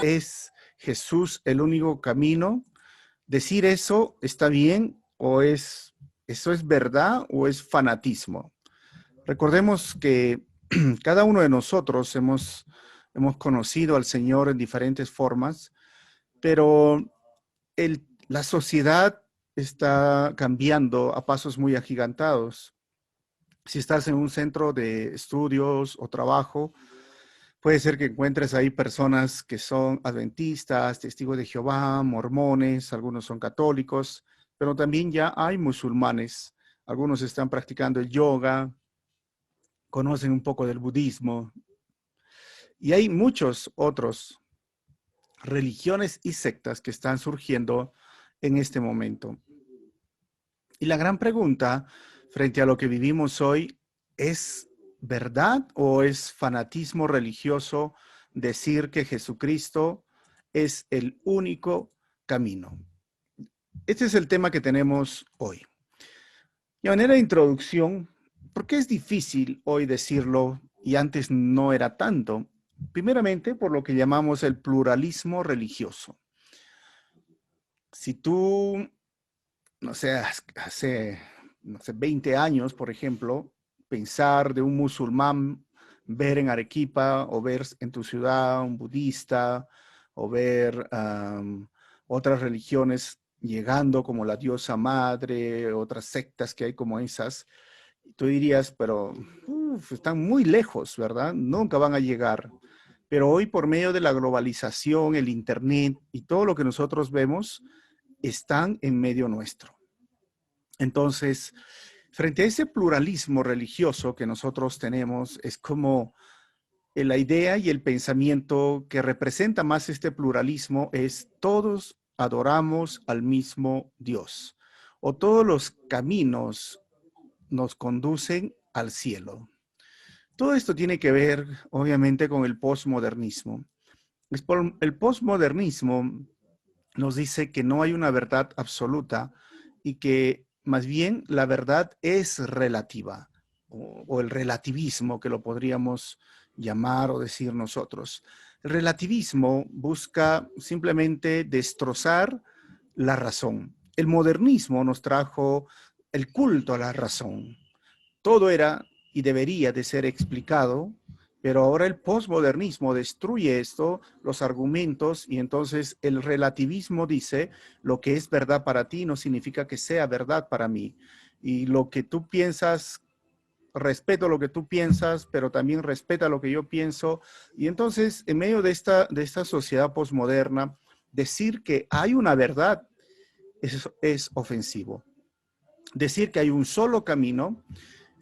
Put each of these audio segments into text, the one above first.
¿Es Jesús el único camino? ¿Decir eso está bien o eso es verdad o es fanatismo? Recordemos que cada uno de nosotros hemos conocido al Señor en diferentes formas, pero la sociedad está cambiando a pasos muy agigantados. Si estás en un centro de estudios o trabajo, puede ser que encuentres ahí personas que son adventistas, testigos de Jehová, mormones, algunos son católicos, pero también ya hay musulmanes. Algunos están practicando el yoga, conocen un poco del budismo y hay muchos otros religiones y sectas que están surgiendo en este momento. Y la gran pregunta frente a lo que vivimos hoy es: ¿verdad o es fanatismo religioso decir que Jesucristo es el único camino? Este es el tema que tenemos hoy. De manera de introducción, ¿por qué es difícil hoy decirlo y antes no era tanto? Primeramente, por lo que llamamos el pluralismo religioso. Si tú, no sé, hace 20 años, por ejemplo, pensar de un musulmán, ver en Arequipa o ver en tu ciudad un budista o ver otras religiones llegando como la diosa madre, otras sectas que hay como esas, tú dirías, pero están muy lejos, ¿verdad? Nunca van a llegar. Pero hoy por medio de la globalización, el internet y todo lo que nosotros vemos, están en medio nuestro. Entonces, frente a ese pluralismo religioso que nosotros tenemos, es como la idea y el pensamiento que representa más este pluralismo es: todos adoramos al mismo Dios, o todos los caminos nos conducen al cielo. Todo esto tiene que ver, obviamente, con el posmodernismo. El posmodernismo nos dice que no hay una verdad absoluta y que más bien la verdad es relativa, o el relativismo, que lo podríamos llamar o decir nosotros. El relativismo busca simplemente destrozar la razón. El modernismo nos trajo el culto a la razón. Todo era y debería de ser explicado, pero ahora el posmodernismo destruye esto, los argumentos, y entonces el relativismo dice: lo que es verdad para ti no significa que sea verdad para mí. Y lo que tú piensas, respeto lo que tú piensas, pero también respeta lo que yo pienso. Y entonces, en medio de esta sociedad posmoderna, decir que hay una verdad es ofensivo. Decir que hay un solo camino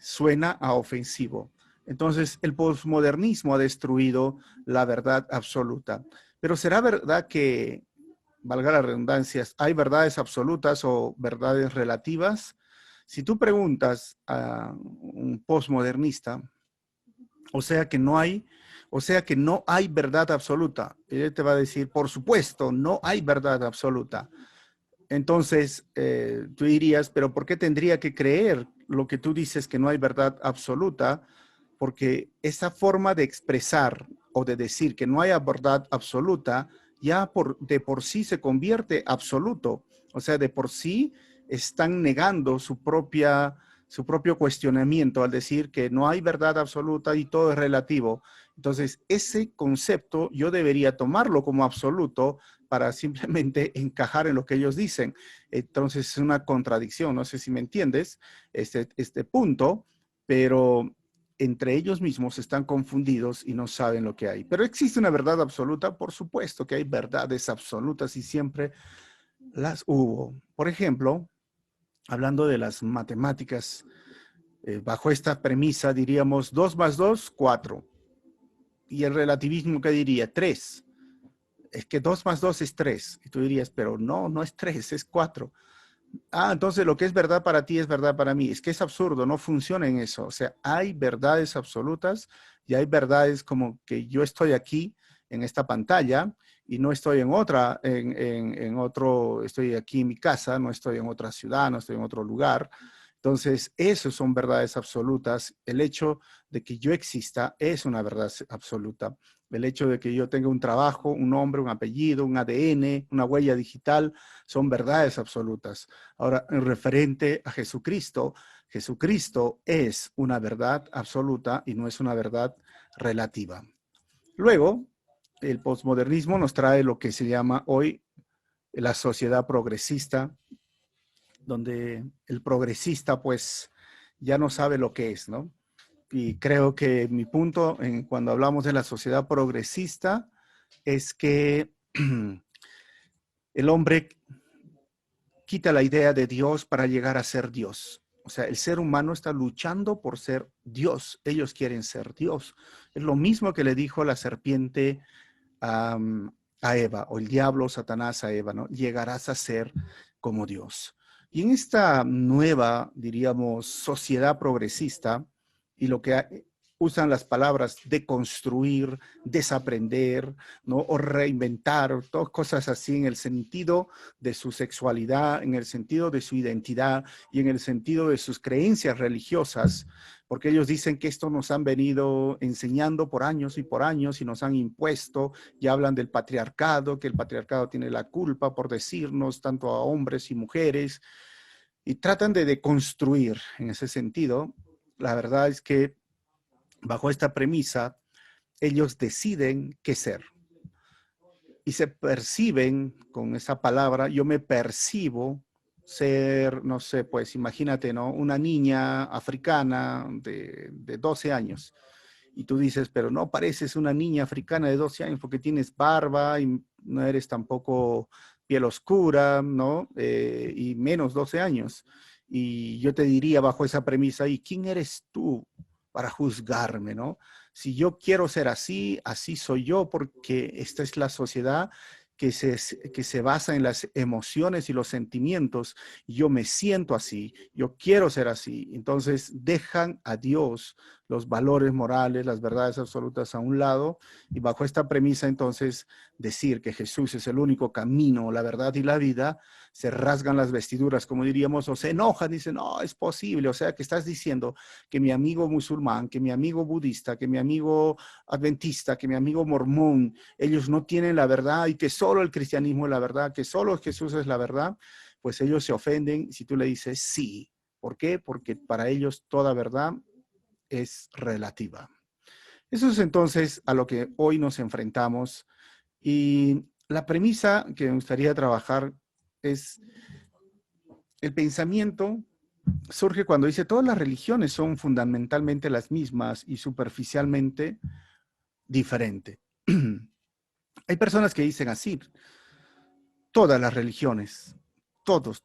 suena a ofensivo. Entonces, el posmodernismo ha destruido la verdad absoluta. Pero ¿será verdad que, valga la redundancia, hay verdades absolutas o verdades relativas? Si tú preguntas a un posmodernista, o sea que no hay, o sea que no hay verdad absoluta, él te va a decir: por supuesto, no hay verdad absoluta. Entonces, tú dirías, pero ¿por qué tendría que creer lo que tú dices que no hay verdad absoluta? Porque esa forma de expresar o de decir que no hay verdad absoluta ya de por sí se convierte absoluto. O sea, de por sí están negando su propio cuestionamiento al decir que no hay verdad absoluta y todo es relativo. Entonces, ese concepto yo debería tomarlo como absoluto para simplemente encajar en lo que ellos dicen. Entonces, es una contradicción. No sé si me entiendes este punto, pero entre ellos mismos están confundidos y no saben lo que hay. Pero ¿existe una verdad absoluta? Por supuesto que hay verdades absolutas y siempre las hubo. Por ejemplo, hablando de las matemáticas, bajo esta premisa diríamos 2 más 2, 4. Y el relativismo, ¿qué diría? 3. Es que 2 más 2 es 3. Y tú dirías, pero no, no es 3, es 4. Ah, entonces lo que es verdad para ti es verdad para mí. Es que es absurdo, no funciona en eso. O sea, hay verdades absolutas y hay verdades como que yo estoy aquí en esta pantalla y no estoy en otra, estoy aquí en mi casa, no estoy en otra ciudad, no estoy en otro lugar. Entonces, eso son verdades absolutas. El hecho de que yo exista es una verdad absoluta. El hecho de que yo tenga un trabajo, un nombre, un apellido, un ADN, una huella digital, son verdades absolutas. Ahora, en referente a Jesucristo, Jesucristo es una verdad absoluta y no es una verdad relativa. Luego, el posmodernismo nos trae lo que se llama hoy la sociedad progresista, donde el progresista pues ya no sabe lo que es, ¿no? Y creo que mi punto cuando hablamos de la sociedad progresista es que el hombre quita la idea de Dios para llegar a ser Dios. O sea, el ser humano está luchando por ser Dios. Ellos quieren ser Dios. Es lo mismo que le dijo la serpiente a, a Eva, o el diablo, Satanás a Eva, ¿no? Llegarás a ser como Dios. Y en esta nueva, diríamos, sociedad progresista, y lo que usan las palabras deconstruir, desaprender, ¿no? O reinventar, todas cosas así en el sentido de su sexualidad, en el sentido de su identidad y en el sentido de sus creencias religiosas, porque ellos dicen que esto nos han venido enseñando por años y nos han impuesto, y hablan del patriarcado, que el patriarcado tiene la culpa por decirnos tanto a hombres y mujeres, y tratan de deconstruir en ese sentido. La verdad es que bajo esta premisa, ellos deciden qué ser. Y se perciben con esa palabra, yo me percibo ser, no sé, pues imagínate, ¿no? Una niña africana de 12 años. Y tú dices, pero no pareces una niña africana de 12 años porque tienes barba y no eres tampoco piel oscura, ¿no? Y menos 12 años. Y yo te diría bajo esa premisa, ¿y quién eres tú para juzgarme, ¿no? Si yo quiero ser así, así soy yo, porque esta es la sociedad que se basa en las emociones y los sentimientos. Yo me siento así, yo quiero ser así. Entonces dejan a Dios, los valores morales, las verdades absolutas a un lado, y bajo esta premisa entonces decir que Jesús es el único camino, la verdad y la vida, se rasgan las vestiduras, como diríamos, o se enojan, dicen, no, es posible. O sea, que estás diciendo que mi amigo musulmán, que mi amigo budista, que mi amigo adventista, que mi amigo mormón, ellos no tienen la verdad y que solo el cristianismo es la verdad, que solo Jesús es la verdad, pues ellos se ofenden si tú le dices sí. ¿Por qué? Porque para ellos toda verdad es relativa. Eso es entonces a lo que hoy nos enfrentamos, y la premisa que me gustaría trabajar es el pensamiento surge cuando dice todas las religiones son fundamentalmente las mismas y superficialmente diferentes. Hay personas que dicen así, todas las religiones, todos,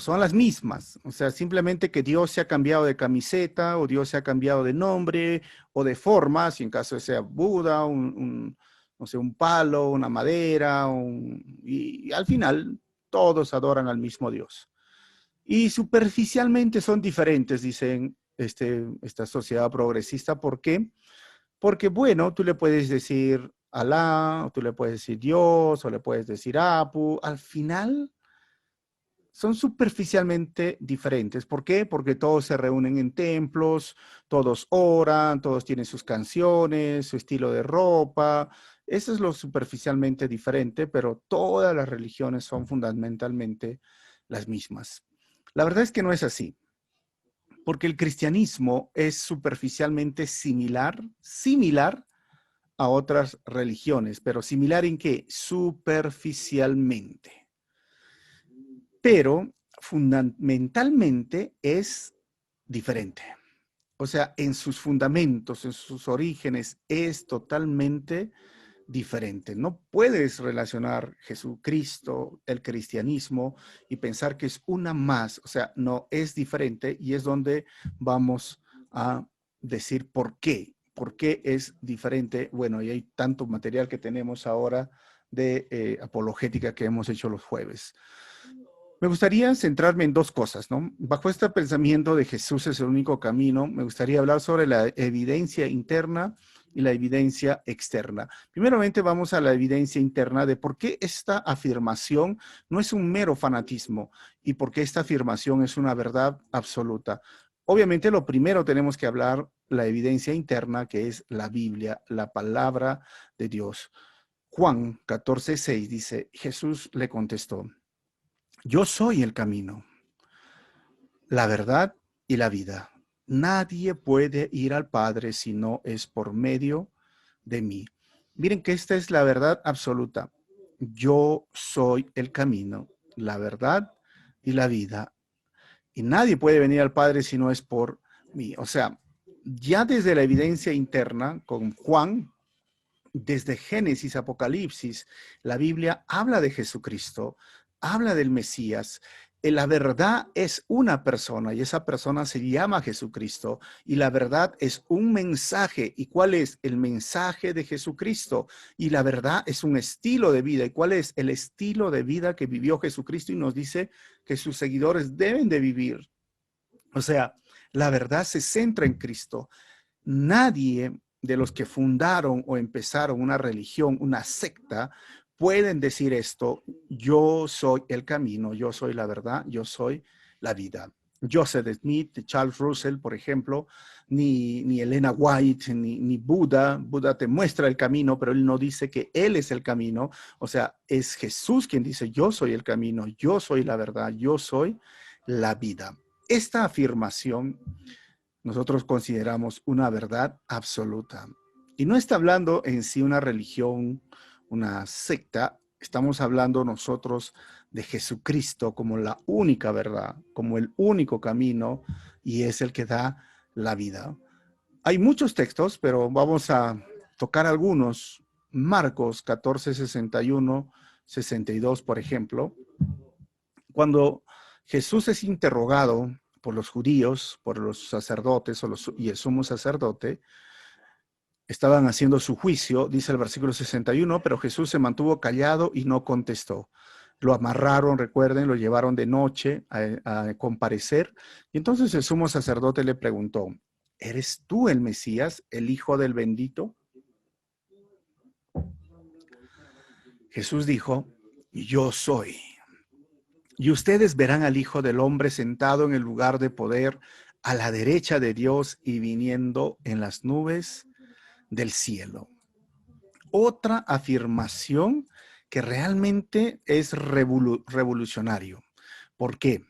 son las mismas. O sea, simplemente que Dios se ha cambiado de camiseta o Dios se ha cambiado de nombre o de forma, si en caso de sea Buda, no sé, un palo, una madera, y al final todos adoran al mismo Dios. Y superficialmente son diferentes, dicen esta sociedad progresista. ¿Por qué? Porque, bueno, tú le puedes decir Alá, o tú le puedes decir Dios, o le puedes decir Apu. Al final son superficialmente diferentes. ¿Por qué? Porque todos se reúnen en templos, todos oran, todos tienen sus canciones, su estilo de ropa. Eso es lo superficialmente diferente, pero todas las religiones son fundamentalmente las mismas. La verdad es que no es así, porque el cristianismo es superficialmente similar a otras religiones, pero similar en qué? Superficialmente. Pero fundamentalmente es diferente. O sea, en sus fundamentos, en sus orígenes, es totalmente diferente. No puedes relacionar Jesucristo, el cristianismo, y pensar que es una más. O sea, no, es diferente, y es donde vamos a decir por qué. ¿Por qué es diferente? Bueno, y hay tanto material que tenemos ahora de apologética que hemos hecho los jueves. Me gustaría centrarme en dos cosas, ¿no? Bajo este pensamiento de Jesús es el único camino, me gustaría hablar sobre la evidencia interna y la evidencia externa. Primeramente vamos a la evidencia interna de por qué esta afirmación no es un mero fanatismo y por qué esta afirmación es una verdad absoluta. Obviamente lo primero tenemos que hablar la evidencia interna, que es la Biblia, la palabra de Dios. Juan 14:6 dice, Jesús le contestó, yo soy el camino, la verdad y la vida. Nadie puede ir al Padre si no es por medio de mí. Miren que esta es la verdad absoluta. Yo soy el camino, la verdad y la vida. Y nadie puede venir al Padre si no es por mí. O sea, ya desde la evidencia interna con Juan, desde Génesis, Apocalipsis, la Biblia habla de Jesucristo, habla del Mesías. La verdad es una persona y esa persona se llama Jesucristo y la verdad es un mensaje. ¿Y cuál es el mensaje de Jesucristo? Y la verdad es un estilo de vida. ¿Y cuál es el estilo de vida que vivió Jesucristo? Y nos dice que sus seguidores deben de vivir. O sea, la verdad se centra en Cristo. Nadie de los que fundaron o empezaron una religión, una secta, pueden decir esto, yo soy el camino, yo soy la verdad, yo soy la vida. Joseph Smith, Charles Russell, por ejemplo, ni Elena White, ni Buda. Buda te muestra el camino, pero él no dice que él es el camino. O sea, es Jesús quien dice, yo soy el camino, yo soy la verdad, yo soy la vida. Esta afirmación nosotros consideramos una verdad absoluta. Y no está hablando en sí una religión, una secta, estamos hablando nosotros de Jesucristo como la única verdad, como el único camino y es el que da la vida. Hay muchos textos, pero vamos a tocar algunos. Marcos 14, 61, 62, por ejemplo. Cuando Jesús es interrogado por los judíos, por los sacerdotes y el sumo sacerdote, estaban haciendo su juicio, dice el versículo 61, pero Jesús se mantuvo callado y no contestó. Lo amarraron, recuerden, lo llevaron de noche a comparecer. Y entonces el sumo sacerdote le preguntó, ¿eres tú el Mesías, el Hijo del Bendito? Jesús dijo, yo soy. Y ustedes verán al Hijo del Hombre sentado en el lugar de poder a la derecha de Dios y viniendo en las nubes del cielo. Otra afirmación que realmente es revolucionario. ¿Por qué?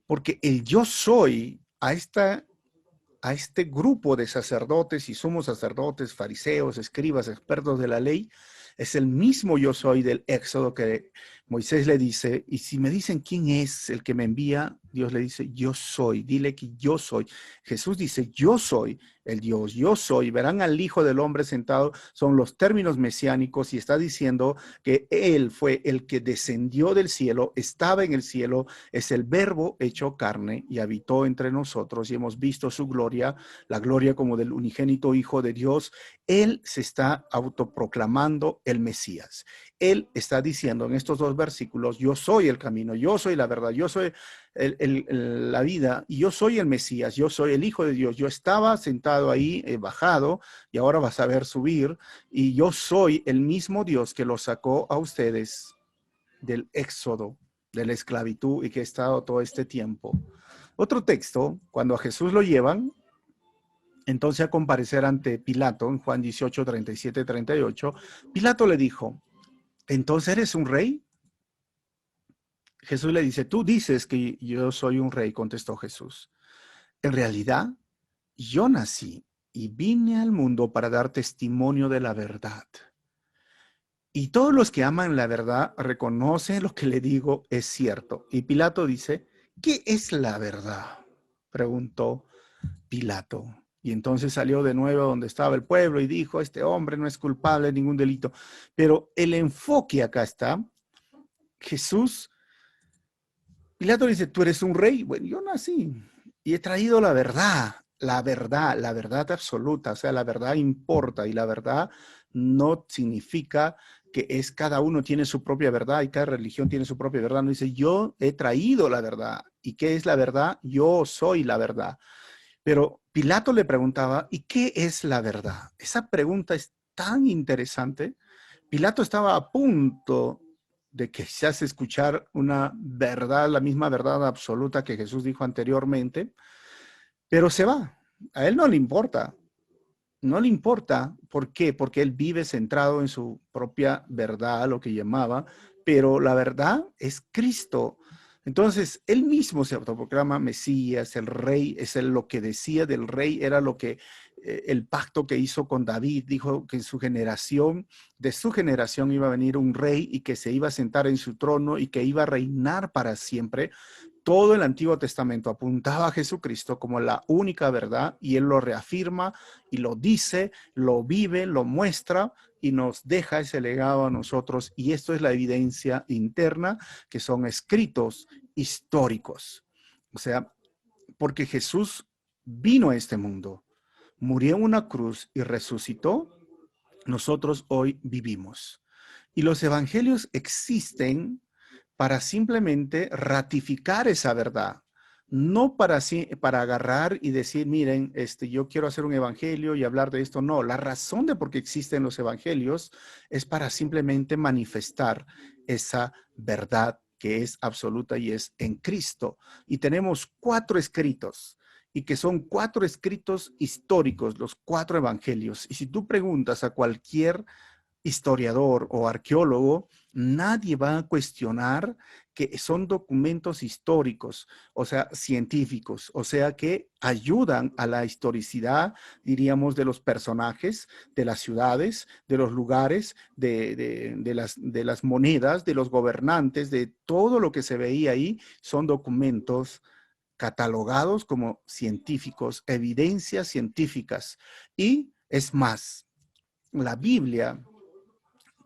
Porque el yo soy a este grupo de sacerdotes y sumos sacerdotes, fariseos, escribas, expertos de la ley, es el mismo yo soy del Éxodo que Moisés le dice, y si me dicen quién es el que me envía, Dios le dice, yo soy, dile que yo soy. Jesús dice, yo soy el Dios, yo soy. Verán al Hijo del Hombre sentado, son los términos mesiánicos y está diciendo que Él fue el que descendió del cielo, estaba en el cielo, es el verbo hecho carne y habitó entre nosotros y hemos visto su gloria, la gloria como del unigénito Hijo de Dios. Él se está autoproclamando el Mesías. Él está diciendo en estos dos versículos, yo soy el camino, yo soy la verdad, yo soy la vida, y yo soy el Mesías, yo soy el Hijo de Dios. Yo estaba sentado ahí, bajado, y ahora vas a ver subir, y yo soy el mismo Dios que los sacó a ustedes del éxodo, de la esclavitud, y que ha estado todo este tiempo. Otro texto, cuando a Jesús lo llevan, entonces a comparecer ante Pilato, en Juan 18, 37, 38, Pilato le dijo, ¿entonces eres un rey? Jesús le dice, tú dices que yo soy un rey, contestó Jesús. En realidad, yo nací y vine al mundo para dar testimonio de la verdad. Y todos los que aman la verdad reconocen lo que le digo es cierto. Y Pilato dice, ¿qué es la verdad? Preguntó Pilato. Y entonces salió de nuevo donde estaba el pueblo y dijo, este hombre no es culpable de ningún delito. Pero el enfoque acá está, Jesús, Pilato dice, tú eres un rey. Bueno, yo nací y he traído la verdad, la verdad absoluta. O sea, la verdad importa y la verdad no significa que es cada uno tiene su propia verdad y cada religión tiene su propia verdad. No dice, yo he traído la verdad. ¿Y qué es la verdad? Yo soy la verdad. Pero Pilato le preguntaba, ¿y qué es la verdad? Esa pregunta es tan interesante. Pilato estaba a punto de quizás escuchar una verdad, la misma verdad absoluta que Jesús dijo anteriormente, pero se va. A él no le importa. No le importa. ¿Por qué? Porque él vive centrado en su propia verdad, lo que llamaba, pero la verdad es Cristo. Entonces, él mismo se autoproclama Mesías, el rey, es lo que decía del rey, era lo que el pacto que hizo con David, dijo que en su generación, de su generación iba a venir un rey y que se iba a sentar en su trono y que iba a reinar para siempre. Todo el Antiguo Testamento apuntaba a Jesucristo como la única verdad y Él lo reafirma y lo dice, lo vive, lo muestra y nos deja ese legado a nosotros. Y esto es la evidencia interna, que son escritos históricos. O sea, porque Jesús vino a este mundo, murió en una cruz y resucitó, nosotros hoy vivimos. Y los evangelios existen para simplemente ratificar esa verdad, no para agarrar y decir, miren, yo quiero hacer un evangelio y hablar de esto. No, la razón de por qué existen los evangelios es para simplemente manifestar esa verdad que es absoluta y es en Cristo. Y tenemos 4 escritos, y que son 4 escritos históricos, los 4 evangelios. Y si tú preguntas a cualquier historiador o arqueólogo, nadie va a cuestionar que son documentos históricos, o sea, científicos, o sea, que ayudan a la historicidad, diríamos, de los personajes, de las ciudades, de los lugares, de las monedas, de los gobernantes, de todo lo que se veía ahí, son documentos catalogados como científicos, evidencias científicas. Y es más, la Biblia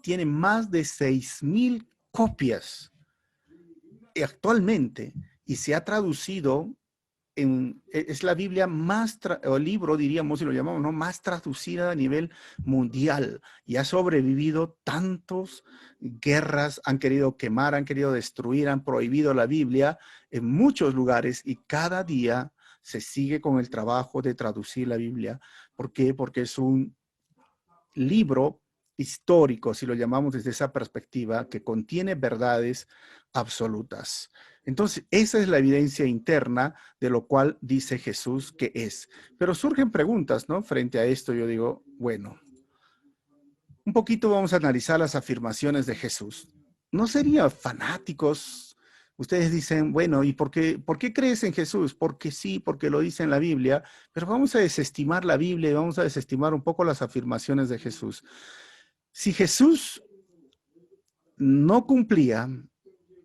tiene más de 6,000 copias actualmente y se ha traducido es la Biblia más, o libro, diríamos, si lo llamamos, ¿no? Más traducida a nivel mundial y ha sobrevivido tantas guerras, han querido quemar, han querido destruir, han prohibido la Biblia en muchos lugares y cada día se sigue con el trabajo de traducir la Biblia. ¿Por qué? Porque es un libro histórico, si lo llamamos desde esa perspectiva, que contiene verdades absolutas. Entonces, esa es la evidencia interna de lo cual dice Jesús que es. Pero surgen preguntas, ¿no? Frente a esto, yo digo, bueno, un poquito vamos a analizar las afirmaciones de Jesús. ¿No serían fanáticos? Ustedes dicen, bueno, ¿y por qué crees en Jesús? Porque sí, porque lo dice en la Biblia, pero vamos a desestimar la Biblia y vamos a desestimar un poco las afirmaciones de Jesús. Si Jesús no cumplía,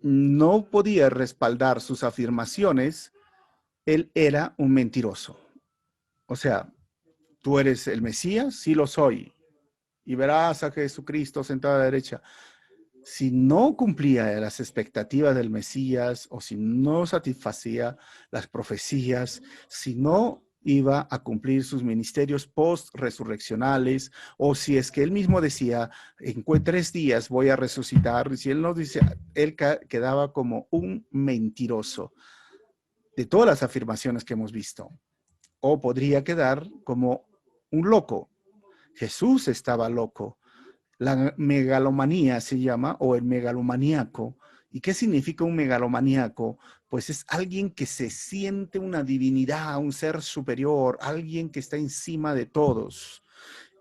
no podía respaldar sus afirmaciones, él era un mentiroso. O sea, tú eres el Mesías, sí lo soy, y verás a Jesucristo sentado a la derecha. Si no cumplía las expectativas del Mesías o si no satisfacía las profecías, si no iba a cumplir sus ministerios post-resurreccionales, o si es que él mismo decía, en 3 días voy a resucitar, si él no decía, él quedaba como un mentiroso de todas las afirmaciones que hemos visto, o podría quedar como un loco. Jesús estaba loco. La megalomanía se llama, o el megalomaníaco. ¿Y qué significa un megalomaníaco? Pues es alguien que se siente una divinidad, un ser superior, alguien que está encima de todos.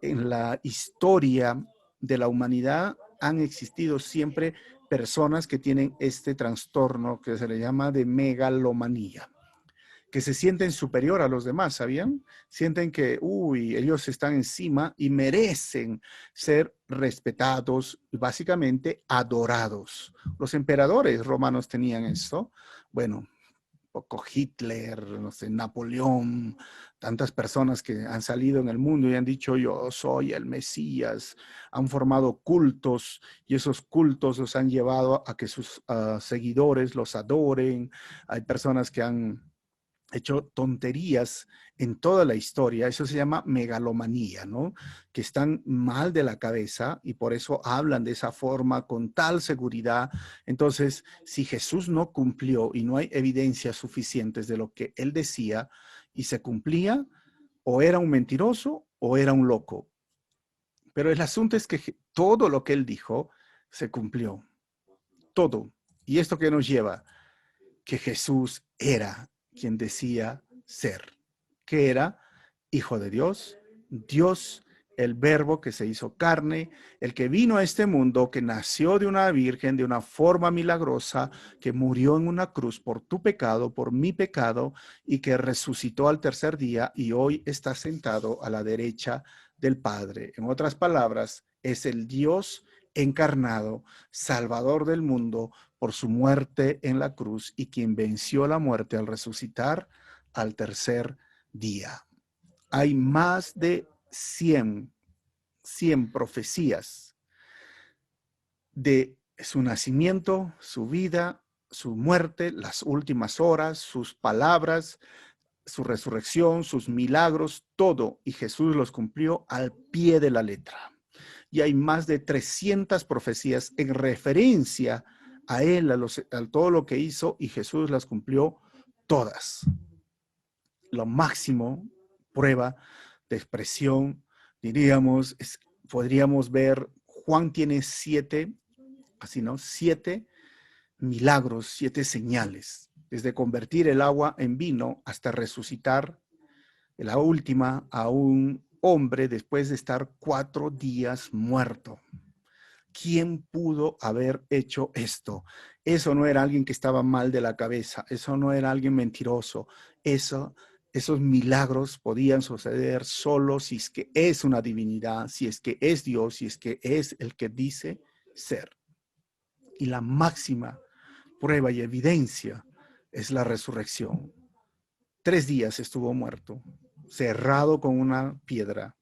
En la historia de la humanidad han existido siempre personas que tienen este trastorno que se le llama de megalomanía, que se sienten superior a los demás, ¿sabían? Sienten que, uy, ellos están encima y merecen ser respetados y básicamente adorados. Los emperadores romanos tenían esto. Bueno, poco Hitler, no sé, Napoleón, tantas personas que han salido en el mundo y han dicho yo soy el Mesías, han formado cultos y esos cultos los han llevado a que sus seguidores los adoren. Hay personas que han hecho tonterías en toda la historia, eso se llama megalomanía, ¿no? Que están mal de la cabeza y por eso hablan de esa forma con tal seguridad. Entonces, si Jesús no cumplió y no hay evidencias suficientes de lo que él decía y se cumplía, o era un mentiroso o era un loco. Pero el asunto es que todo lo que él dijo se cumplió. Todo. ¿Y esto qué nos lleva? Que Jesús era quien decía ser. Que era Hijo de Dios, Dios, el Verbo que se hizo carne, el que vino a este mundo, que nació de una virgen de una forma milagrosa, que murió en una cruz por tu pecado, por mi pecado, y que resucitó al tercer día y hoy está sentado a la derecha del Padre. En otras palabras, es el Dios encarnado, Salvador del mundo, por su muerte en la cruz y quien venció la muerte al resucitar al tercer día. Hay más de 100 profecías de su nacimiento, su vida, su muerte, las últimas horas, sus palabras, su resurrección, sus milagros, todo. Y Jesús los cumplió al pie de la letra. Y hay más de 300 profecías en referencia a él, a todo lo que hizo, y Jesús las cumplió todas. Lo máximo, prueba de expresión, diríamos, podríamos ver, Juan tiene 7, así no, 7 milagros, 7 señales, desde convertir el agua en vino hasta resucitar la última a un hombre después de estar 4 días muerto. ¿Quién pudo haber hecho esto? Eso no era alguien que estaba mal de la cabeza, eso no era alguien mentiroso, esos milagros podían suceder solo si es que es una divinidad, si es que es Dios, si es que es el que dice ser. Y la máxima prueba y evidencia es la resurrección. 3 días estuvo muerto, cerrado con una piedra,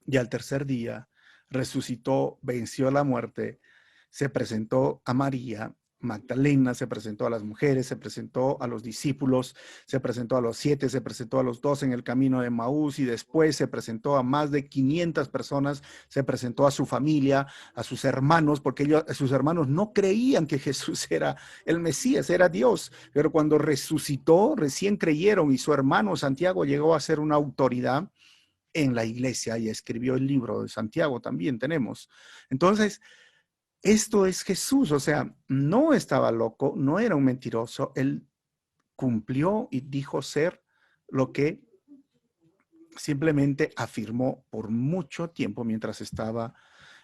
y al tercer día resucitó, venció la muerte, se presentó a María Magdalena, se presentó a las mujeres, se presentó a los discípulos, se presentó a los 7, se presentó a los 2 en el camino de Maús y después se presentó a más de 500 personas, se presentó a su familia, a sus hermanos, porque sus hermanos no creían que Jesús era el Mesías, era Dios, pero cuando resucitó recién creyeron y su hermano Santiago llegó a ser una autoridad en la iglesia y escribió el libro de Santiago también tenemos. Entonces, esto es Jesús, o sea, no estaba loco, no era un mentiroso, él cumplió y dijo ser lo que simplemente afirmó por mucho tiempo mientras estaba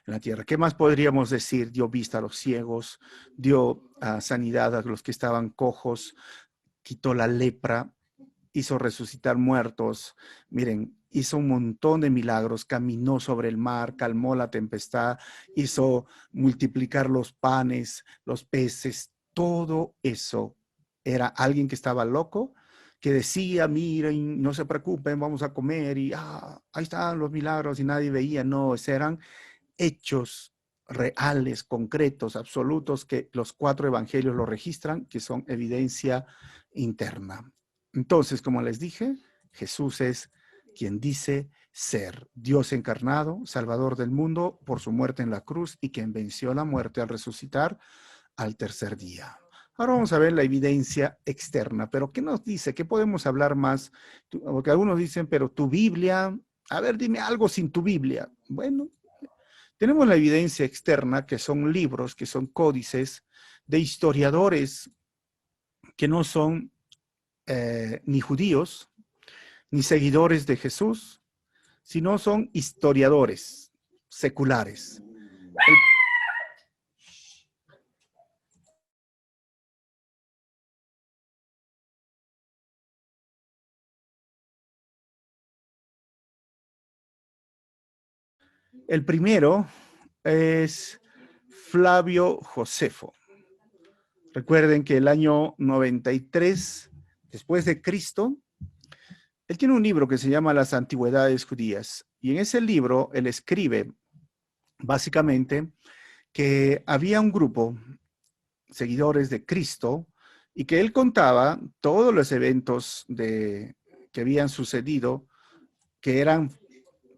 en la tierra. ¿Qué más podríamos decir? Dio vista a los ciegos, dio sanidad a los que estaban cojos, quitó la lepra, hizo resucitar muertos. Miren, hizo un montón de milagros, caminó sobre el mar, calmó la tempestad, hizo multiplicar los panes, los peces, todo eso. Era alguien que estaba loco, que decía, miren, no se preocupen, vamos a comer y ahí están los milagros y nadie veía. No, eran hechos reales, concretos, absolutos, que los 4 evangelios lo registran, que son evidencia interna. Entonces, como les dije, Jesús es quien dice ser Dios encarnado, Salvador del mundo por su muerte en la cruz y quien venció la muerte al resucitar al tercer día. Ahora vamos a ver la evidencia externa, pero ¿qué nos dice? ¿Qué podemos hablar más? Porque algunos dicen, pero tu Biblia, a ver, dime algo sin tu Biblia. Bueno, tenemos la evidencia externa, que son libros, que son códices de historiadores que no son ni judíos, ni seguidores de Jesús, sino son historiadores seculares. El primero es Flavio Josefo. Recuerden que el año 93 después de Cristo, él tiene un libro que se llama Las Antigüedades Judías. Y en ese libro él escribe básicamente que había un grupo seguidores de Cristo y que él contaba todos los eventos que habían sucedido, que eran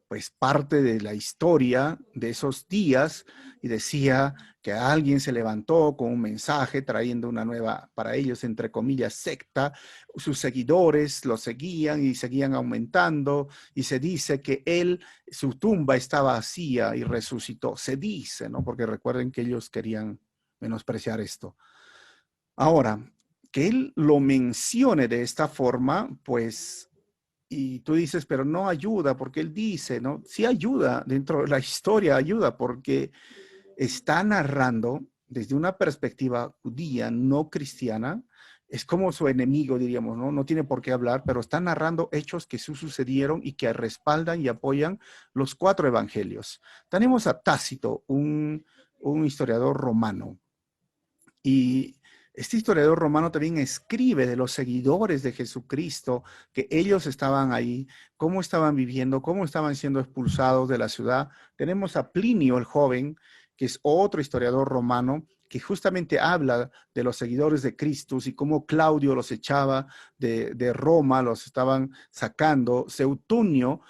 pues parte de la historia de esos días y decía que alguien se levantó con un mensaje trayendo una nueva, para ellos, entre comillas, secta. Sus seguidores lo seguían y seguían aumentando y se dice que él, su tumba estaba vacía y resucitó. Se dice, ¿no? Porque recuerden que ellos querían menospreciar esto. Ahora, que él lo mencione de esta forma, pues, y tú dices, pero no ayuda, porque él dice, ¿no? Sí ayuda, dentro de la historia ayuda, porque está narrando desde una perspectiva judía, no cristiana. Es como su enemigo, diríamos, ¿no? No tiene por qué hablar, pero está narrando hechos que sucedieron y que respaldan y apoyan los 4 evangelios. Tenemos a Tácito, un historiador romano, y este historiador romano también escribe de los seguidores de Jesucristo, que ellos estaban ahí, cómo estaban viviendo, cómo estaban siendo expulsados de la ciudad. Tenemos a Plinio el joven, que es otro historiador romano, que justamente habla de los seguidores de Cristo y cómo Claudio los echaba de Roma, los estaban sacando. Seutonio,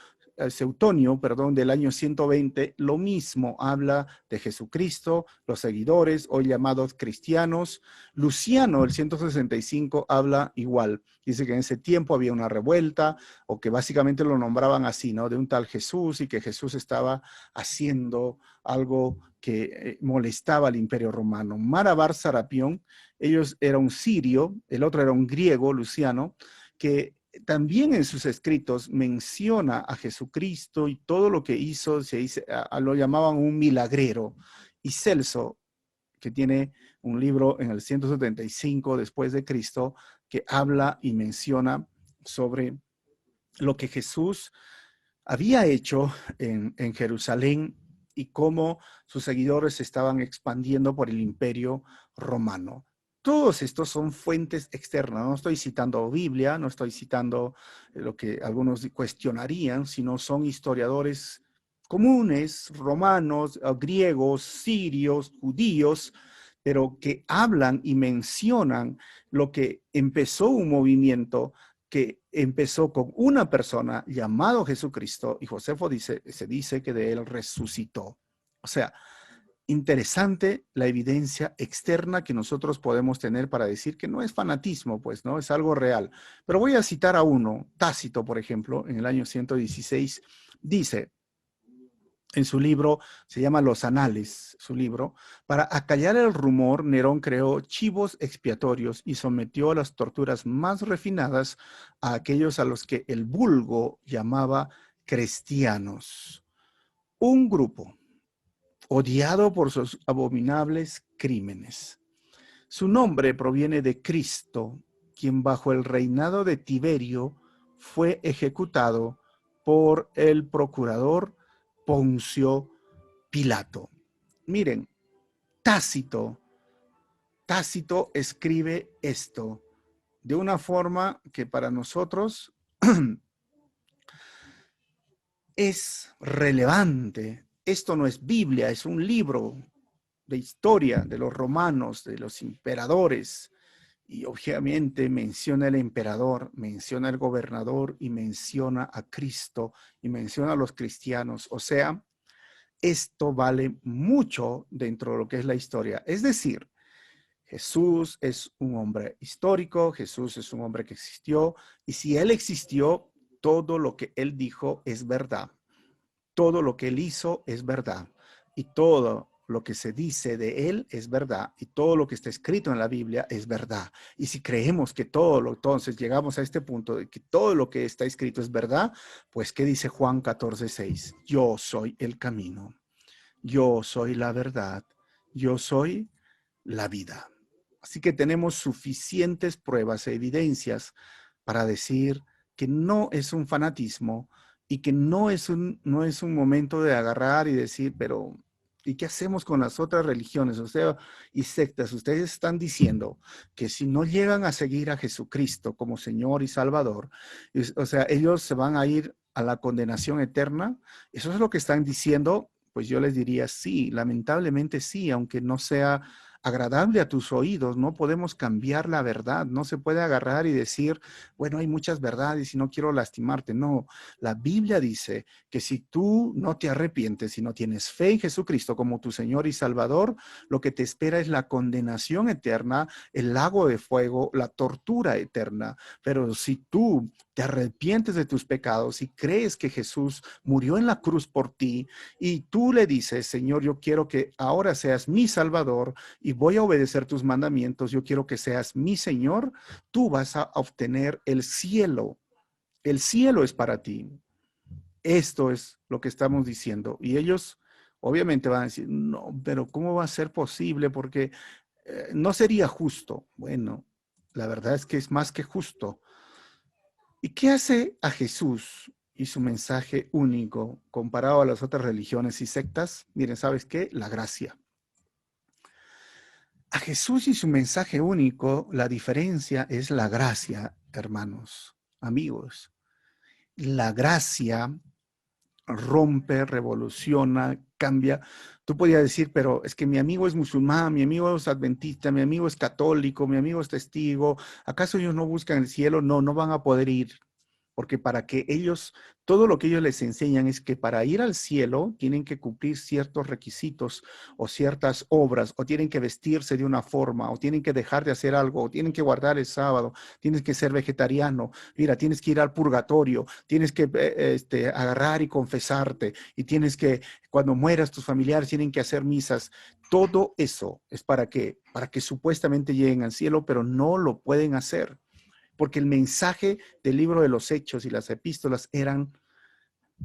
perdón, del año 120, lo mismo habla de Jesucristo, los seguidores, hoy llamados cristianos. Luciano, el 165, habla igual. Dice que en ese tiempo había una revuelta, o que básicamente lo nombraban así, ¿no? De un tal Jesús, y que Jesús estaba haciendo algo que molestaba al imperio romano. Marabar Sarapión, ellos era un sirio, el otro era un griego, Luciano, que también en sus escritos menciona a Jesucristo y todo lo que hizo, lo llamaban un milagrero. Y Celso, que tiene un libro en el 175 después de Cristo, que habla y menciona sobre lo que Jesús había hecho en Jerusalén y cómo sus seguidores se estaban expandiendo por el imperio romano. Todos estos son fuentes externas. No estoy citando Biblia, no estoy citando lo que algunos cuestionarían, sino son historiadores comunes, romanos, griegos, sirios, judíos, pero que hablan y mencionan lo que empezó un movimiento que empezó con una persona llamado Jesucristo, y Josefo se dice que de él resucitó. O sea, interesante la evidencia externa que nosotros podemos tener para decir que no es fanatismo, pues, ¿no? Es algo real. Pero voy a citar a uno, Tácito, por ejemplo, en el año 116, dice, en su libro, se llama Los Anales, su libro, para acallar el rumor, Nerón creó chivos expiatorios y sometió a las torturas más refinadas a aquellos a los que el vulgo llamaba cristianos. Un grupo odiado por sus abominables crímenes. Su nombre proviene de Cristo, quien bajo el reinado de Tiberio fue ejecutado por el procurador Poncio Pilato. Miren, Tácito escribe esto de una forma que para nosotros es relevante. Esto no es Biblia, es un libro de historia de los romanos, de los emperadores, y obviamente menciona el emperador, menciona el gobernador y menciona a Cristo y menciona a los cristianos. O sea, esto vale mucho dentro de lo que es la historia. Es decir, Jesús es un hombre histórico, Jesús es un hombre que existió, y si él existió, todo lo que él dijo es verdad. Todo lo que él hizo es verdad. Y todo lo que se dice de él es verdad. Y todo lo que está escrito en la Biblia es verdad. Y si creemos que entonces llegamos a este punto de que todo lo que está escrito es verdad, pues ¿qué dice Juan 14:6? Yo soy el camino. Yo soy la verdad. Yo soy la vida. Así que tenemos suficientes pruebas e evidencias para decir que no es un fanatismo y que no es un momento de agarrar y decir, pero ¿y qué hacemos con las otras religiones? O sea, y sectas, ustedes están diciendo que si no llegan a seguir a Jesucristo como Señor y Salvador, o sea, ellos se van a ir a la condenación eterna. Eso es lo que están diciendo. Pues yo les diría sí, lamentablemente sí, aunque no sea agradable a tus oídos. No podemos cambiar la verdad. No se puede agarrar y decir, bueno, hay muchas verdades y no quiero lastimarte. No, la Biblia dice que si tú no te arrepientes y no tienes fe en Jesucristo como tu Señor y Salvador, lo que te espera es la condenación eterna, el lago de fuego, la tortura eterna. Pero si tú te arrepientes de tus pecados y crees que Jesús murió en la cruz por ti y tú le dices, Señor, yo quiero que ahora seas mi Salvador y voy a obedecer tus mandamientos, yo quiero que seas mi Señor, tú vas a obtener el cielo. El cielo es para ti. Esto es lo que estamos diciendo. Y ellos obviamente van a decir, no, pero ¿cómo va a ser posible? Porque no sería justo. Bueno, la verdad es que es más que justo. ¿Y qué hace a Jesús y su mensaje único comparado a las otras religiones y sectas? Miren, ¿sabes qué? La gracia. A Jesús y su mensaje único, la diferencia es la gracia, hermanos, amigos. La gracia rompe, revoluciona, cambia. Tú podías decir, pero es que mi amigo es musulmán, mi amigo es adventista, mi amigo es católico, mi amigo es testigo. ¿Acaso ellos no buscan el cielo? No, no van a poder ir. Porque para que ellos, todo lo que ellos les enseñan es que para ir al cielo tienen que cumplir ciertos requisitos o ciertas obras, o tienen que vestirse de una forma, o tienen que dejar de hacer algo, o tienen que guardar el sábado, tienes que ser vegetariano, mira, tienes que ir al purgatorio, tienes que agarrar y confesarte, y tienes que, cuando mueras, tus familiares tienen que hacer misas. Todo eso es para que supuestamente lleguen al cielo, pero no lo pueden hacer porque el mensaje del libro de los Hechos y las epístolas eran,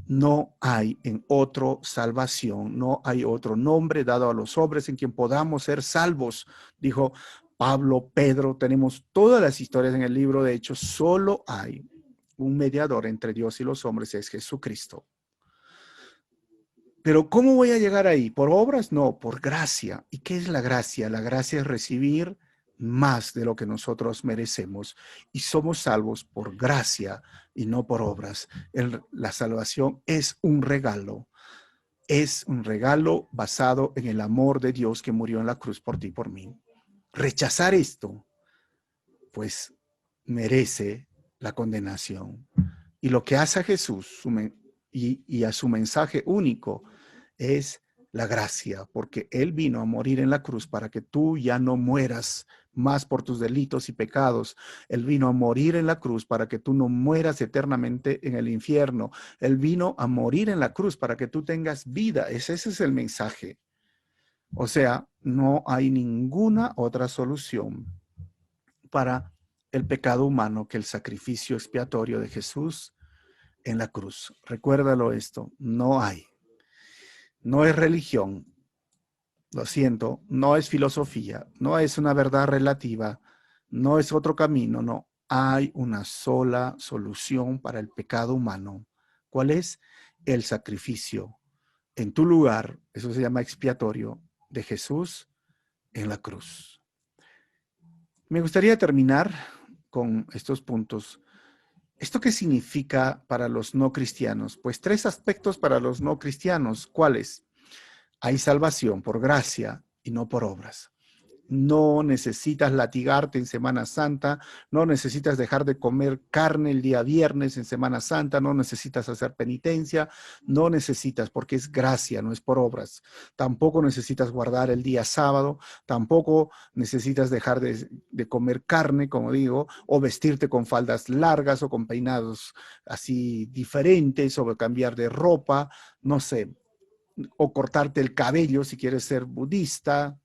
no hay en otro salvación, no hay otro nombre dado a los hombres en quien podamos ser salvos, dijo Pablo, Pedro, tenemos todas las historias en el libro de Hechos, solo hay un mediador entre Dios y los hombres, es Jesucristo. Pero ¿cómo voy a llegar ahí? ¿Por obras? No, por gracia. ¿Y qué es la gracia? La gracia es recibir más de lo que nosotros merecemos y somos salvos por gracia y no por obras. La salvación es un regalo basado en el amor de Dios que murió en la cruz por ti y por mí. Rechazar esto, pues merece la condenación. Y lo que hace a Jesús y a su mensaje único es la gracia, porque Él vino a morir en la cruz para que tú ya no mueras más por tus delitos y pecados. Él vino a morir en la cruz para que tú no mueras eternamente en el infierno. Él vino a morir en la cruz para que tú tengas vida. Ese es el mensaje. O sea, no hay ninguna otra solución para el pecado humano que el sacrificio expiatorio de Jesús en la cruz. Recuérdalo esto, no hay. No es religión, lo siento, no es filosofía, no es una verdad relativa, no es otro camino, no. Hay una sola solución para el pecado humano. ¿Cuál es? El sacrificio en tu lugar, eso se llama expiatorio, de Jesús en la cruz. Me gustaría terminar con estos puntos. ¿Esto qué significa para los no cristianos? Pues tres aspectos para los no cristianos. ¿Cuáles? Hay salvación por gracia y no por obras. No necesitas latigarte en Semana Santa, no necesitas dejar de comer carne el día viernes en Semana Santa, no necesitas hacer penitencia, no necesitas porque es gracia, no es por obras. Tampoco necesitas guardar el día sábado, tampoco necesitas dejar de comer carne, como digo, o vestirte con faldas largas o con peinados así diferentes o cambiar de ropa, no sé, o cortarte el cabello si quieres ser budista.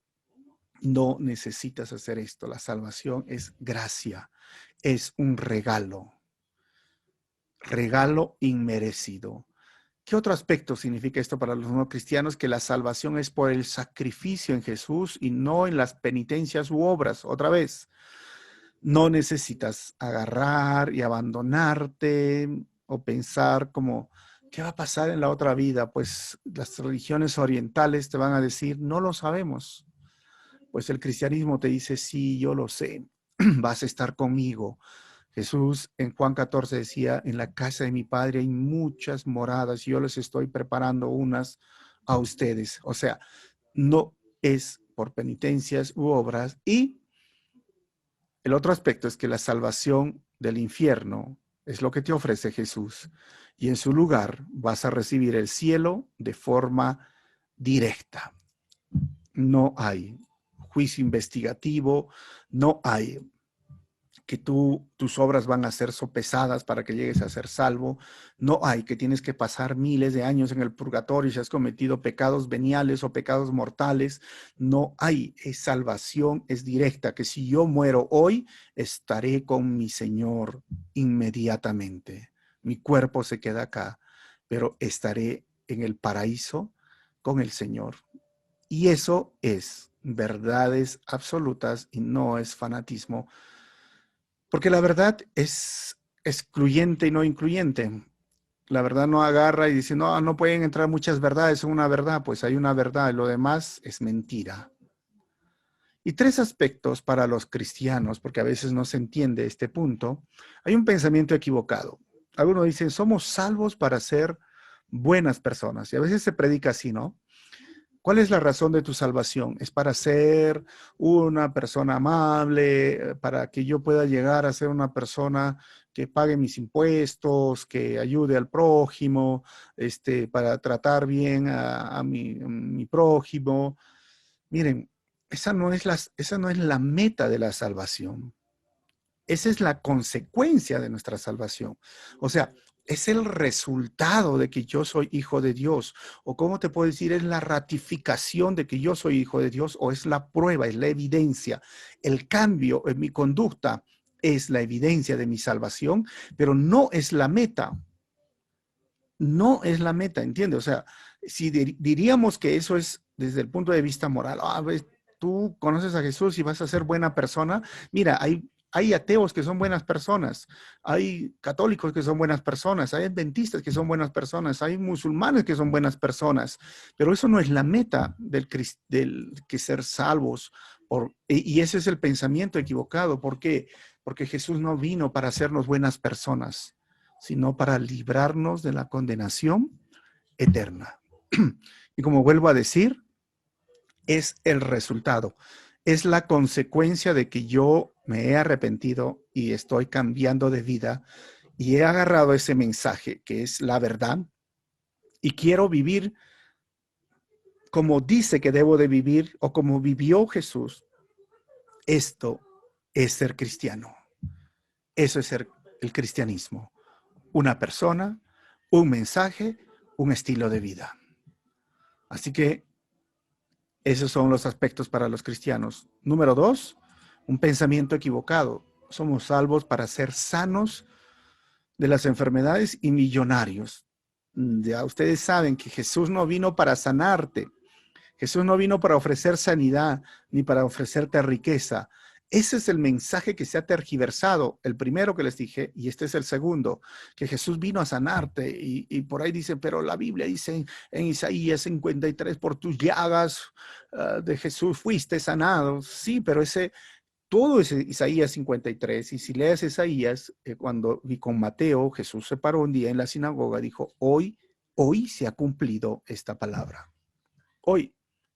No necesitas hacer esto. La salvación es gracia, es un regalo inmerecido. ¿Qué otro aspecto significa esto para los no cristianos? Que la salvación es por el sacrificio en Jesús y no en las penitencias u obras. Otra vez, no necesitas agarrar y abandonarte o pensar como, ¿qué va a pasar en la otra vida? Pues las religiones orientales te van a decir, no lo sabemos. Pues el cristianismo te dice, sí, yo lo sé, vas a estar conmigo. Jesús en Juan 14 decía, en la casa de mi Padre hay muchas moradas y yo les estoy preparando unas a ustedes. O sea, no es por penitencias u obras. Y el otro aspecto es que la salvación del infierno es lo que te ofrece Jesús. Y en su lugar vas a recibir el cielo de forma directa. No hay juicio investigativo, no hay que tus obras van a ser sopesadas para que llegues a ser salvo. No hay que tienes que pasar miles de años en el purgatorio si has cometido pecados veniales o pecados mortales. No hay, salvación es directa, que si yo muero hoy, estaré con mi Señor inmediatamente. Mi cuerpo se queda acá, pero estaré en el paraíso con el Señor. Y eso es verdades absolutas y no es fanatismo. Porque la verdad es excluyente y no incluyente. La verdad no agarra y dice, no, no pueden entrar muchas verdades en una verdad. Pues hay una verdad, y lo demás es mentira. Y tres aspectos para los cristianos, porque a veces no se entiende este punto. Hay un pensamiento equivocado. Algunos dicen, somos salvos para ser buenas personas. Y a veces se predica así, ¿no? ¿Cuál es la razón de tu salvación? ¿Es para ser una persona amable, para que yo pueda llegar a ser una persona que pague mis impuestos, que ayude al prójimo, para tratar bien a mi prójimo? Miren, esa no es la meta de la salvación. Esa es la consecuencia de nuestra salvación. O sea, es el resultado de que yo soy hijo de Dios. O cómo te puedo decir, es la ratificación de que yo soy hijo de Dios, o es la prueba, es la evidencia. El cambio en mi conducta es la evidencia de mi salvación, pero no es la meta. No es la meta, ¿entiendes? O sea, si diríamos que eso es desde el punto de vista moral, ves, tú conoces a Jesús y vas a ser buena persona. Mira, hay ateos que son buenas personas, hay católicos que son buenas personas, hay adventistas que son buenas personas, hay musulmanes que son buenas personas, pero eso no es la meta del que ser salvos. Y ese es el pensamiento equivocado. ¿Por qué? Porque Jesús no vino para hacernos buenas personas, sino para librarnos de la condenación eterna. Y como vuelvo a decir, es el resultado, es la consecuencia de que yo me he arrepentido y estoy cambiando de vida y he agarrado ese mensaje que es la verdad y quiero vivir como dice que debo de vivir o como vivió Jesús. Esto es ser cristiano. Eso es ser el cristianismo. Una persona, un mensaje, un estilo de vida. Así que esos son los aspectos para los cristianos. Número 2, un pensamiento equivocado. Somos salvos para ser sanos de las enfermedades y millonarios. Ya ustedes saben que Jesús no vino para sanarte. Jesús no vino para ofrecer sanidad ni para ofrecerte riqueza. Ese es el mensaje que se ha tergiversado, el primero que les dije, y este es el segundo, que Jesús vino a sanarte. Y por ahí dice, pero la Biblia dice en Isaías 53, por tus llagas de Jesús fuiste sanado. Sí, pero todo es Isaías 53. Y si lees Isaías, cuando vi con Mateo, Jesús se paró un día en la sinagoga, dijo, hoy se ha cumplido esta palabra. Hoy.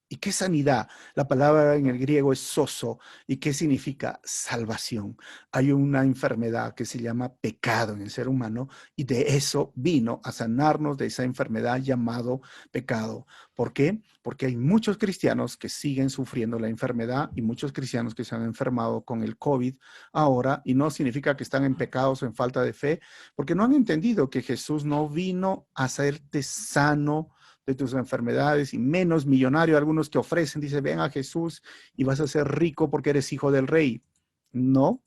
¿Y qué sanidad? La palabra en el griego es soso. ¿Y qué significa? Salvación. Hay una enfermedad que se llama pecado en el ser humano y de eso vino a sanarnos de esa enfermedad llamado pecado. ¿Por qué? Porque hay muchos cristianos que siguen sufriendo la enfermedad y muchos cristianos que se han enfermado con el COVID ahora, y no significa que están en pecados o en falta de fe, porque no han entendido que Jesús no vino a hacerte sano de tus enfermedades y menos millonario. Algunos que ofrecen, dice, ven a Jesús y vas a ser rico porque eres hijo del rey. No,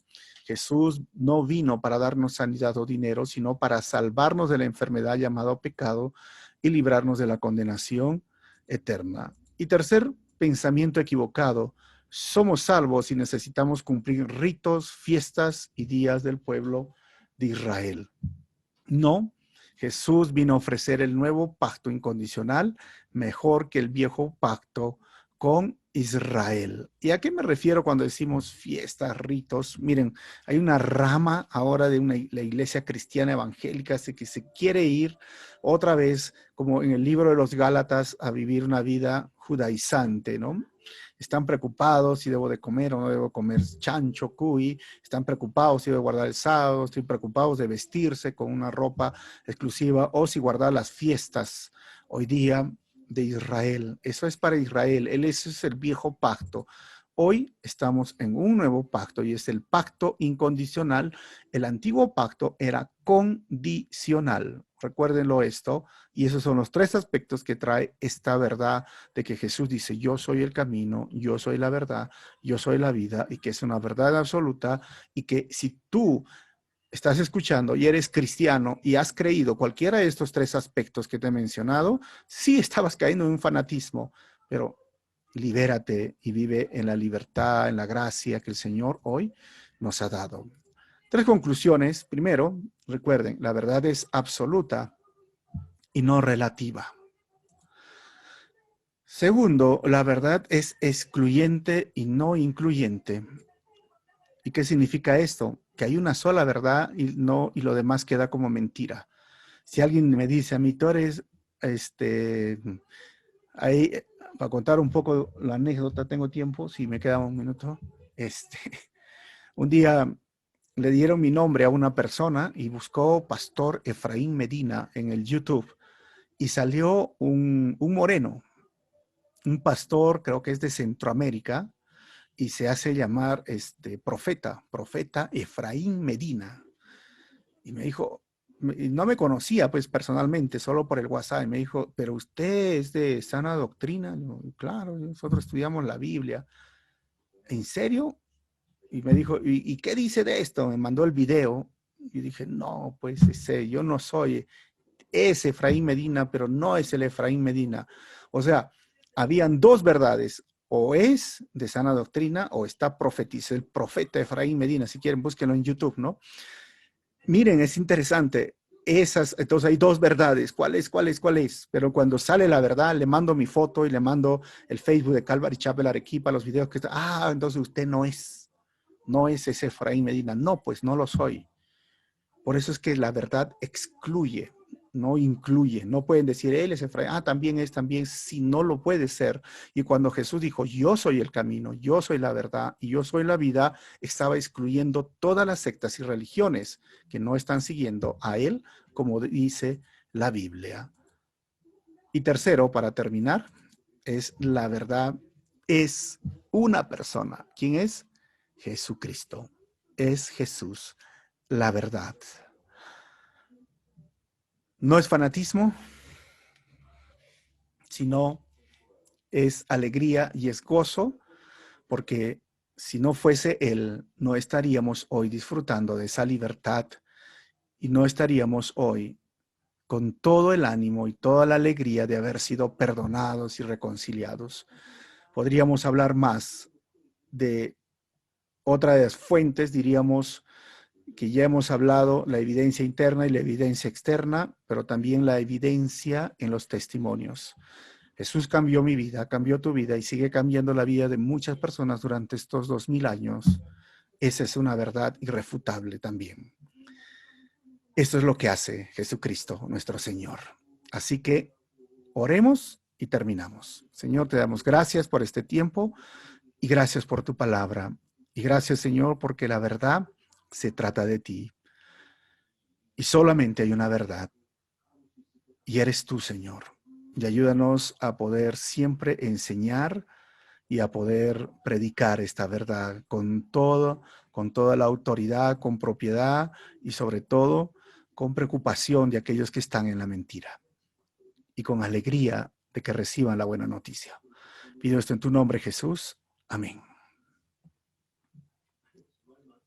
Jesús no vino para darnos sanidad o dinero, sino para salvarnos de la enfermedad llamada pecado y librarnos de la condenación eterna. Y tercer pensamiento equivocado, somos salvos y necesitamos cumplir ritos, fiestas y días del pueblo de Israel. No, Jesús vino a ofrecer el nuevo pacto incondicional, mejor que el viejo pacto con Israel. ¿Y a qué me refiero cuando decimos fiestas, ritos? Miren, hay una rama ahora de la iglesia cristiana evangélica que se quiere ir otra vez, como en el libro de los Gálatas, a vivir una vida judaizante, ¿no? Están preocupados si debo de comer o no debo comer chancho, cuy. Están preocupados si debo guardar el sábado. Estoy preocupados de vestirse con una ropa exclusiva o si guardar las fiestas hoy día de Israel. Eso es para Israel. Ese es el viejo pacto. Hoy estamos en un nuevo pacto y es el pacto incondicional. El antiguo pacto era condicional. Recuérdenlo esto. Y esos son los tres aspectos que trae esta verdad de que Jesús dice, yo soy el camino, yo soy la verdad, yo soy la vida, y que es una verdad absoluta, y que si tú estás escuchando y eres cristiano y has creído cualquiera de estos tres aspectos que te he mencionado, sí estabas cayendo en un fanatismo, pero libérate y vive en la libertad, en la gracia que el Señor hoy nos ha dado. Tres conclusiones. Primero, recuerden, la verdad es absoluta y no relativa. Segundo, la verdad es excluyente y no incluyente. ¿Y qué significa esto? Que hay una sola verdad y lo demás queda como mentira. Si alguien me dice a mí, tú eres, ahí, para contar un poco la anécdota, tengo tiempo, si me queda un minuto. Un día le dieron mi nombre a una persona y buscó Pastor Efraín Medina en el YouTube y salió un moreno, un pastor, creo que es de Centroamérica, y se hace llamar profeta Efraín Medina. Y me dijo, no me conocía pues personalmente, solo por el WhatsApp, y me dijo, pero usted es de sana doctrina. Y claro, nosotros estudiamos la Biblia. ¿En serio? Y me dijo, ¿y qué dice de esto? Me mandó el video y dije, no, pues yo no soy, es Efraín Medina, pero no es el Efraín Medina. O sea, habían dos verdades, o es de sana doctrina o está profetizado, el profeta Efraín Medina. Si quieren, búsquenlo en YouTube, ¿no? Miren, es interesante. Entonces hay dos verdades. ¿Cuál es? Pero cuando sale la verdad, le mando mi foto y le mando el Facebook de Calvary Chapel Arequipa, los videos que está. Entonces usted no es ese Efraín Medina. No, pues no lo soy. Por eso es que la verdad excluye, no incluye. No pueden decir, él es Efraín, también, si no lo puede ser. Y cuando Jesús dijo, yo soy el camino, yo soy la verdad y yo soy la vida, estaba excluyendo todas las sectas y religiones que no están siguiendo a él, como dice la Biblia. Y tercero, para terminar, es la verdad, es una persona. ¿Quién es? Jesucristo. Es Jesús, la verdad. No es fanatismo, sino es alegría y es gozo, porque si no fuese Él, no estaríamos hoy disfrutando de esa libertad y no estaríamos hoy con todo el ánimo y toda la alegría de haber sido perdonados y reconciliados. Podríamos hablar más de otra de las fuentes, diríamos, que ya hemos hablado, la evidencia interna y la evidencia externa, pero también la evidencia en los testimonios. Jesús cambió mi vida, cambió tu vida y sigue cambiando la vida de muchas personas durante estos 2000 años. Esa es una verdad irrefutable también. Esto es lo que hace Jesucristo, nuestro Señor. Así que oremos y terminamos. Señor, te damos gracias por este tiempo y gracias por tu palabra. Y gracias, Señor, porque la verdad se trata de ti. Y solamente hay una verdad. Y eres tú, Señor. Y ayúdanos a poder siempre enseñar y a poder predicar esta verdad con toda la autoridad, con propiedad y sobre todo con preocupación de aquellos que están en la mentira y con alegría de que reciban la buena noticia. Pido esto en tu nombre, Jesús. Amén.